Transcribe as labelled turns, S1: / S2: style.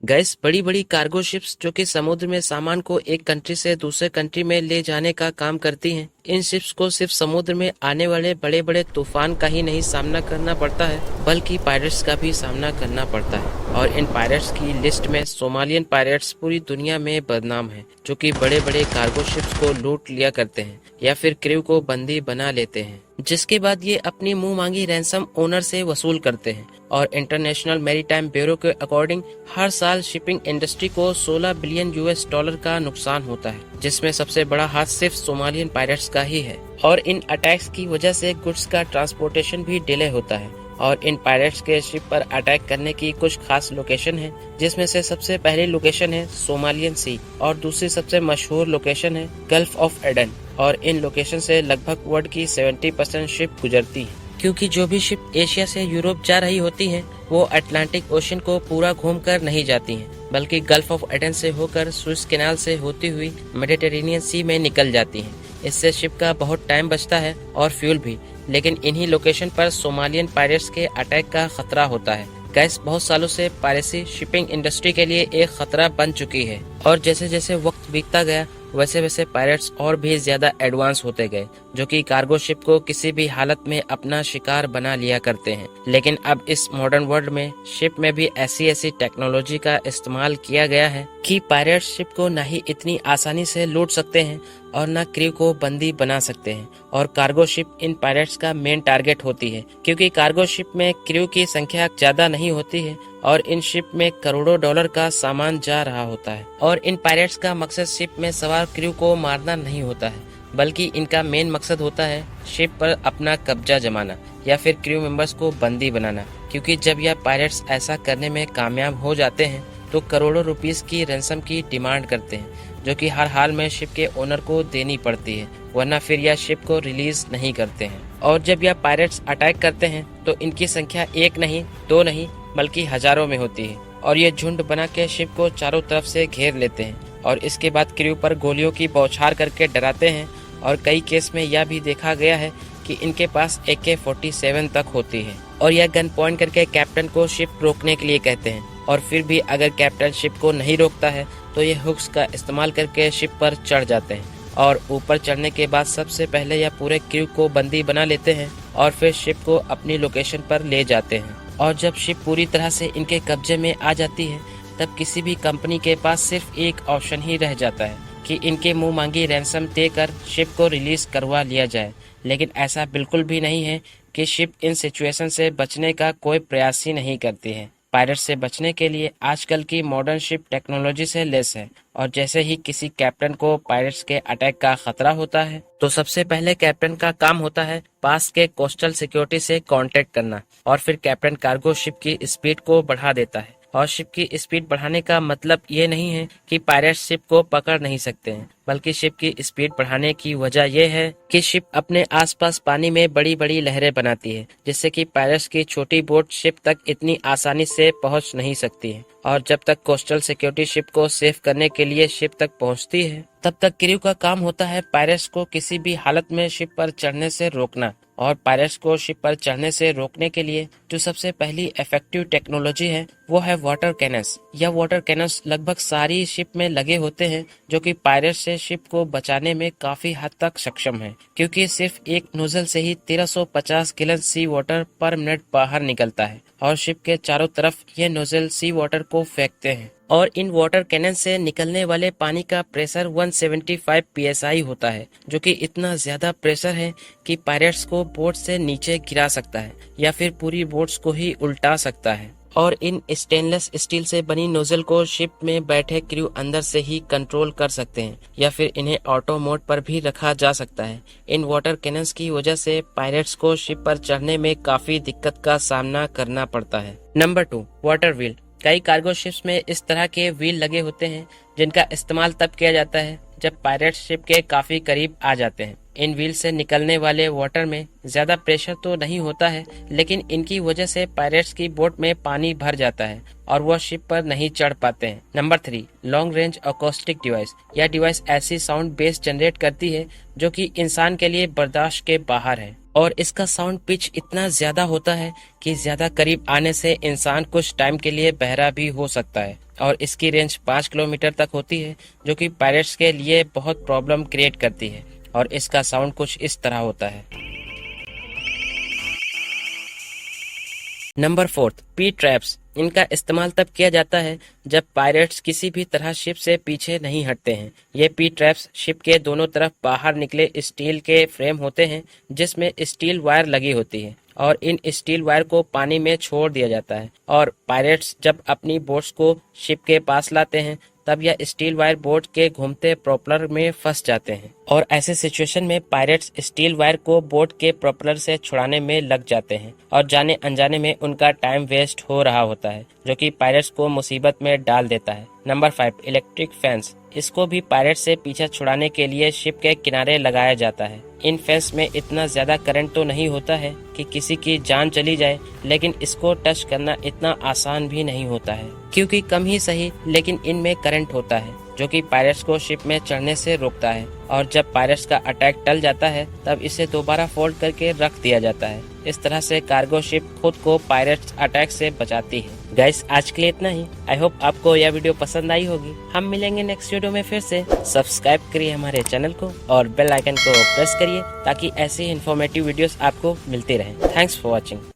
S1: Gas बड़ी बड़ी cargo ships जो कि समुद्र में सामान को एक कंट्री से दूसरे कंट्री में ले जाने का काम करती हैं। इन शिप्स को सिर्फ समुद्र में आने वाले बड़े बड़े तूफान का ही नहीं सामना करना पड़ता है, बल्कि पायरेट्स का भी सामना करना पड़ता है। और इन पायरेट्स की लिस्ट में सोमालियन पायरेट्स पूरी दुनिया में बदनाम हैं, जो कि बड़े बड़े कार्गो शिप्स को लूट लिया करते हैं या फिर क्रू को बंदी बना लेते हैं, जिसके बाद ये अपनी मुंह मांगी रैंसम ओनर से वसूल करते हैं। और इंटरनेशनल मैरीटाइम ब्यूरो के अकॉर्डिंग हर साल शिपिंग इंडस्ट्री को 16 बिलियन यूएस डॉलर का नुकसान होता है, जिसमें सबसे बड़ा हाथ सिर्फ सोमालियन पायरेट्स का ही है। और इन अटैक्स की वजह से गुड्स का ट्रांसपोर्टेशन भी डिले होता है। और इन पायरेट्स के शिप पर अटैक करने की कुछ खास लोकेशन है, जिसमें से सबसे पहली लोकेशन है सोमालियन सी और दूसरी सबसे मशहूर लोकेशन है गल्फ ऑफ एडन। और इन लोकेशन से लगभग वर्ल्ड की 70% शिप गुजरती है, क्योंकि जो भी शिप एशिया से यूरोप जा रही होती हैं, वो अटलांटिक ओशन को पूरा घूमकर नहीं जाती हैं, बल्कि गल्फ ऑफ एडन से होकर सुएज कैनाल से होती हुई मेडिटेरेनियन सी में निकल जाती हैं। इससे शिप का बहुत टाइम बचता है और फ्यूल भी। लेकिन इन्हीं लोकेशन पर सोमालियन पायरेट्स के अटैक का खतरा होता है। गैस बहुत सालों से पायरेसी शिपिंग इंडस्ट्री के लिए एक खतरा बन चुकी है, और जैसे जैसे वक्त बीतता गया वैसे वैसे पायरेट्स और भी ज्यादा एडवांस होते गए, जो कि कार्गो शिप को किसी भी हालत में अपना शिकार बना लिया करते हैं। लेकिन अब इस मॉडर्न वर्ल्ड में शिप में भी ऐसी ऐसी टेक्नोलॉजी का इस्तेमाल किया गया है कि पायरेट्स शिप को न ही इतनी आसानी से लूट सकते हैं और न क्रू को बंदी बना सकते हैं। और कार्गो शिप इन पायरेट्स का मेन टारगेट होती है, क्योंकि कार्गो शिप में क्रू की संख्या ज्यादा नहीं होती है और इन शिप में करोड़ों डॉलर का सामान जा रहा होता है। और इन पायरेट्स का मकसद शिप में सवार क्रू को मारना नहीं होता है, बल्कि इनका मेन मकसद होता है शिप पर अपना कब्जा जमाना या फिर क्रू मेंबर्स को बंदी बनाना। क्योंकि जब यह पायरेट्स ऐसा करने में कामयाब हो जाते हैं तो करोड़ों रुपीस की रैंसम की डिमांड करते हैं, जो कि हर हाल में शिप के ओनर को देनी पड़ती है, वरना फिर यह शिप को रिलीज नहीं करते हैं। और जब यह पायरेट्स अटैक करते हैं तो इनकी संख्या एक नहीं, दो नहीं, बल्कि हजारों में होती है। और ये झुंड बना के शिप को चारों तरफ से घेर लेते हैं और इसके बाद क्रू पर गोलियों की बौछार करके डराते हैं। और कई केस में यह भी देखा गया है कि इनके पास AK-47 तक होती है और यह गन पॉइंट करके कैप्टन को शिप रोकने के लिए कहते हैं। और फिर भी अगर कैप्टन शिप को नहीं रोकता है तो ये हुक्स का इस्तेमाल करके शिप पर चढ़ जाते हैं। और ऊपर चढ़ने के बाद सबसे पहले यह पूरे क्रू को बंदी बना लेते हैं और फिर शिप को अपनी लोकेशन पर ले जाते हैं। और जब शिप पूरी तरह से इनके कब्जे में आ जाती है, तब किसी भी कंपनी के पास सिर्फ एक ऑप्शन ही रह जाता है कि इनके मुंह मांगी रैंसम देकर शिप को रिलीज करवा लिया जाए। लेकिन ऐसा बिल्कुल भी नहीं है कि शिप इन सिचुएशन से बचने का कोई प्रयास ही नहीं करती है। पायरेट से बचने के लिए आजकल की मॉडर्न शिप टेक्नोलॉजी से लेस है, और जैसे ही किसी कैप्टन को पायरेट्स के अटैक का खतरा होता है तो सबसे पहले कैप्टन का काम होता है पास के कोस्टल सिक्योरिटी से कांटेक्ट करना। और फिर कैप्टन कार्गो शिप की स्पीड को बढ़ा देता है। और शिप की स्पीड बढ़ाने का मतलब ये नहीं है कि पायरेट्स शिप को पकड़ नहीं सकते हैं, बल्कि शिप की स्पीड बढ़ाने की वजह यह है कि शिप अपने आसपास पानी में बड़ी बड़ी लहरें बनाती है, जिससे कि पायरेट्स की छोटी बोट शिप तक इतनी आसानी से पहुंच नहीं सकती है। और जब तक कोस्टल सिक्योरिटी शिप को सेव करने के लिए शिप तक पहुंचती है, तब तक क्रू का काम होता है पायरेट्स को किसी भी हालत में शिप पर चढ़ने से रोकना। और पायरेट्स को शिप पर चढ़ने से रोकने के लिए जो सबसे पहली इफेक्टिव टेक्नोलॉजी है वो है वाटर कैनस। यह वाटर कैनस लगभग सारी शिप में लगे होते हैं, जो कि पायरेट्स से शिप को बचाने में काफी हद तक सक्षम है, क्योंकि सिर्फ एक नोजल से ही 1350 गैलन सी वाटर पर मिनट बाहर निकलता है और शिप के चारों तरफ ये नोजल सी वाटर को फेंकते हैं। और इन वाटर कैनन से निकलने वाले पानी का प्रेशर 175 psi होता है, जो कि इतना ज्यादा प्रेशर है कि पायरेट्स को बोट से नीचे गिरा सकता है या फिर पूरी बोट्स को ही उल्टा सकता है। और इन स्टेनलेस स्टील से बनी नोजल को शिप में बैठे क्रू अंदर से ही कंट्रोल कर सकते हैं या फिर इन्हें ऑटो मोड पर भी रखा जा सकता है। इन वाटर कैनन्स की वजह से पायरेट्स को शिप पर चढ़ने में काफी दिक्कत का सामना करना पड़ता है। Number 2, water wheel. कई कार्गो शिप्स में इस तरह के व्हील लगे होते हैं, जिनका इस्तेमाल तब किया जाता है जब पायरेट्स शिप के काफी करीब आ जाते हैं। इन व्हील से निकलने वाले वाटर में ज्यादा प्रेशर तो नहीं होता है, लेकिन इनकी वजह से पायरेट्स की बोट में पानी भर जाता है और वह शिप पर नहीं चढ़ पाते हैं। Number 3, long range acoustic device. यह डिवाइस ऐसी साउंड बेस जनरेट करती है जो कि इंसान के लिए बर्दाश्त के बाहर है। और इसका साउंड पिच इतना ज्यादा होता है कि ज्यादा करीब आने से इंसान कुछ टाइम के लिए बहरा भी हो सकता है। और इसकी रेंज 5 किलोमीटर तक होती है, जो कि पायलट्स के लिए बहुत प्रॉब्लम क्रिएट करती है। और इसका साउंड कुछ इस तरह होता है। Number 4, P traps. इनका इस्तेमाल तब किया जाता है जब पायरेट्स किसी भी तरह शिप से पीछे नहीं हटते हैं। ये पी ट्रैप्स शिप के दोनों तरफ बाहर निकले स्टील के फ्रेम होते हैं, जिसमें स्टील वायर लगी होती है और इन स्टील वायर को पानी में छोड़ दिया जाता है। और पायरेट्स जब अपनी बोट्स को शिप के पास लाते हैं तब यह स्टील वायर बोट के घूमते प्रोपेलर में फंस जाते हैं। और ऐसे सिचुएशन में पायरेट्स स्टील वायर को बोट के प्रोपेलर से छुड़ाने में लग जाते हैं और जाने अनजाने में उनका टाइम वेस्ट हो रहा होता है, जो कि पायरेट्स को मुसीबत में डाल देता है। Number 5, electric fence. इसको भी पायरेट से पीछा छुड़ाने के लिए शिप के किनारे लगाया जाता है। इन फेंस में इतना ज्यादा करंट तो नहीं होता है कि किसी की जान चली जाए, लेकिन इसको टच करना इतना आसान भी नहीं होता है, क्योंकि कम ही सही लेकिन इनमें करंट होता है, जो कि पायरेट्स को शिप में चढ़ने से रोकता है। और जब पायरेट्स का अटैक टल जाता है तब इसे दोबारा फोल्ड करके रख दिया जाता है। इस तरह से कार्गो शिप खुद को पायरेट्स अटैक से बचाती है। गाइस, आज के लिए इतना ही। आई होप आपको यह वीडियो पसंद आई होगी। हम मिलेंगे नेक्स्ट वीडियो में फिर से। सब्सक्राइब करिए हमारे चैनल को और बेल आइकन को प्रेस करिए ताकि ऐसी इन्फॉर्मेटिव वीडियोस आपको मिलती रहे। Thanks for watching.